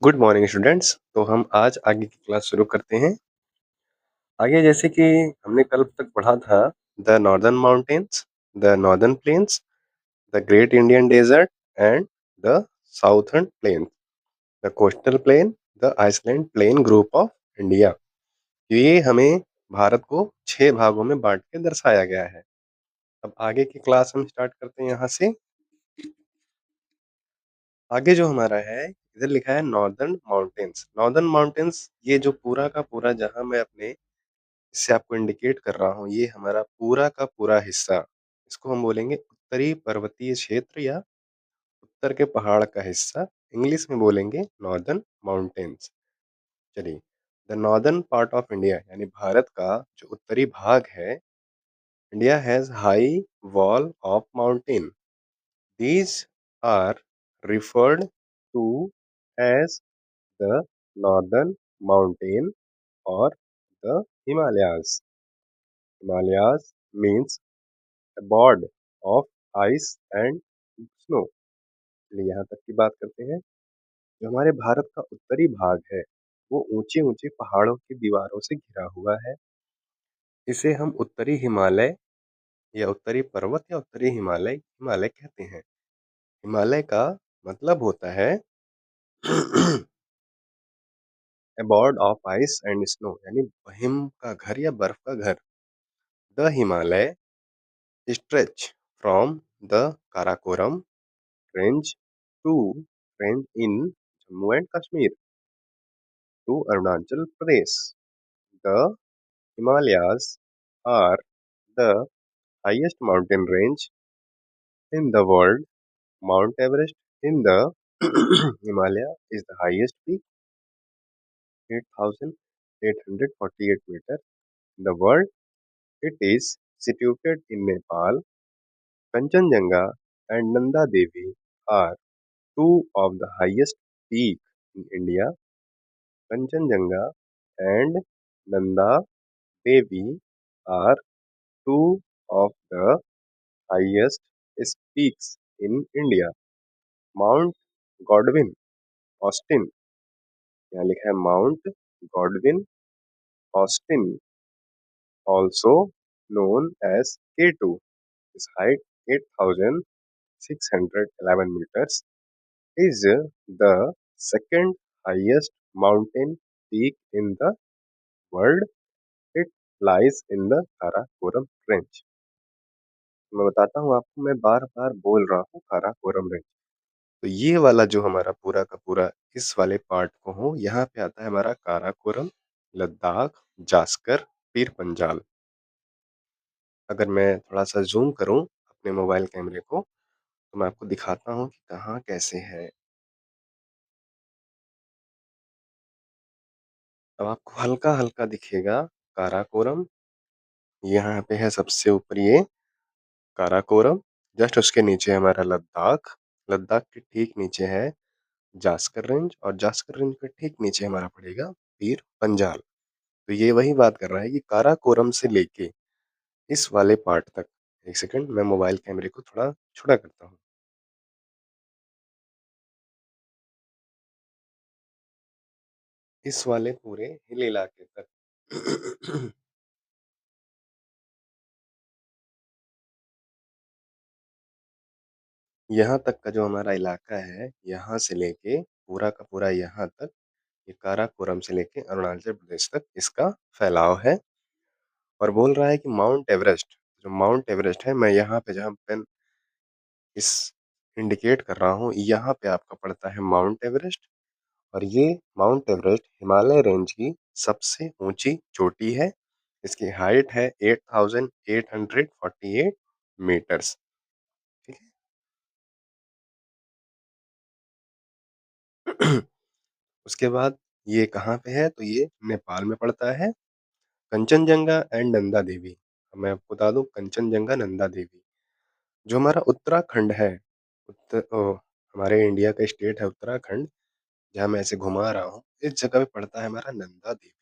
Good morning students. तो हम आज आगे की क्लास शुरू करते हैं। आगे जैसे कि हमने कल तक पढ़ा था the northern mountains, the northern plains, the great Indian desert and the southern plain, the coastal plain, the island plain group of India. ये हमें भारत को 6 भागों में बांट के दर्शाया गया है। अब आगे की क्लास हम स्टार्ट करते हैं यहाँ से। आगे जो हमारा है, इधर लिखा है नॉर्दर्न माउंटेन्स। नॉर्दर्न माउंटेन्स ये जो पूरा का पूरा जहाँ मैं अपने इससे आपको इंडिकेट कर रहा हूँ, ये हमारा पूरा का पूरा हिस्सा, इसको हम बोलेंगे उत्तरी पर्वतीय क्षेत्र या उत्तर के पहाड़ का हिस्सा। इंग्लिश में बोलेंगे नॉर्दर्न माउंटेन्स। चलिए, the northern part of India यानी भारत का जो उत्तरी भाग है, India has high wall of mountain. These are referred to as the northern mountain और the Himalayas. Himalayas means a board of ice and snow। चलिए यहाँ तक की बात करते हैं। जो हमारे भारत का उत्तरी भाग है, वो ऊंचे ऊंचे पहाड़ों की दीवारों से घिरा हुआ है। इसे हम उत्तरी हिमालय या उत्तरी पर्वत या उत्तरी हिमालय हिमालय कहते हैं। हिमालय का मतलब होता है abode of ice and snow यानी हिम का घर या बर्फ का घर। The Himalaya stretch from the Karakoram range to range in Jammu and Kashmir to Arunachal Pradesh. The Himalayas are the highest mountain range in the world. Mount Everest in the Himalaya is the highest peak, 8,848 meters in the world. It is situated in Nepal. Kanchenjunga and Nanda Devi are two of the highest peaks in India. Kanchenjunga and Nanda Devi are two of the highest peaks in India. Mount Godwin Austin, यहाँ लिखा है Mount Godwin Austin, also known as K2, is height 8,611 meters, is the second highest mountain peak in the world. It lies in the Karakoram Range। मैं बताता हूँ आपको, मैं बार-बार बोल रहा हूँ काराकोरम रेंज। तो ये वाला जो हमारा पूरा का पूरा इस वाले पार्ट को हो, यहाँ पे आता है हमारा काराकोरम, लद्दाख, जास्कर, पीर पंजाल। अगर मैं थोड़ा-सा ज़ूम करूँ अपने मोबाइल कैमरे को, तो मैं आपको दिखाता हूँ कि कहाँ कैसे है। अब आपको हल्का-हल्का दिखेगा काराकोरम, यहाँ पे है सबसे ऊपर ये काराकोरम, जस्ट उसके नीचे है हमारा लद्दाख, लद्दाख के ठीक नीचे है जास्कर रेंज और जास्कर रेंज के ठीक नीचे हमारा पड़ेगा पीर पंजाल। तो ये वही बात कर रहा है कि काराकोरम से लेके इस वाले पार्ट तक। एक सेकंड, मैं मोबाइल कैमरे को थोड़ा छोटा करता हूँ। इस वाले पूरे हिल इलाके तक यहाँ तक का जो हमारा इलाका है, यहाँ से लेके पूरा का पूरा यहाँ तक, ये काराकोरम से लेके अरुणाचल प्रदेश तक इसका फैलाव है। और बोल रहा है कि माउंट एवरेस्ट, जो माउंट एवरेस्ट है, मैं यहाँ पे जहाँ पेन इस इंडिकेट कर रहा हूँ, यहाँ पे आपका पड़ता है माउंट एवरेस्ट। और ये माउंट एवरेस्ट हिमालय रेंज की सबसे ऊंची चोटी है। इसकी हाइट है 8,848 मीटर्स। ठीक है। उसके बाद ये कहाँ पे है, तो ये नेपाल में पड़ता है। कंचनजंगा एंड नंदा देवी, मैं आपको बता दूं कंचनजंगा नंदा देवी जो हमारा उत्तराखंड है, हमारे इंडिया का स्टेट है उत्तराखंड, जहाँ मैं ऐसे घुमा रहा हूँ, इस जगह पे पड़ता है हमारा नंदा देवी।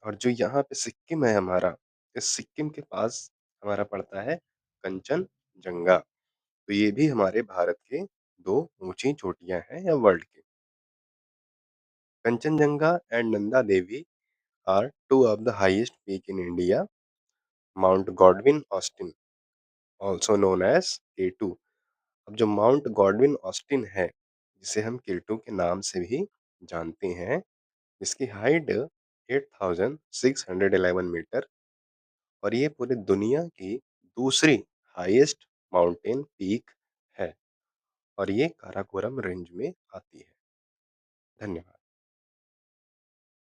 और जो यहाँ पे सिक्किम है हमारा, इस सिक्किम के पास हमारा पड़ता है कंचनजंगा। तो ये भी हमारे भारत के 2 ऊँची चोटियाँ हैं या वर्ल्ड की। Kanchenjunga and Nanda Devi are two of the highest peak in India. Mount Godwin Austen, also known as K2। अब जो माउंट गॉडविन ऑस्टिन है, जिसे हम K2 के नाम से भी जानते हैं, इसकी हाइट 8611 मीटर और ये पूरी दुनिया की दूसरी हाईएस्ट माउंटेन पीक है और ये काराकोरम रेंज में आती है। धन्यवाद।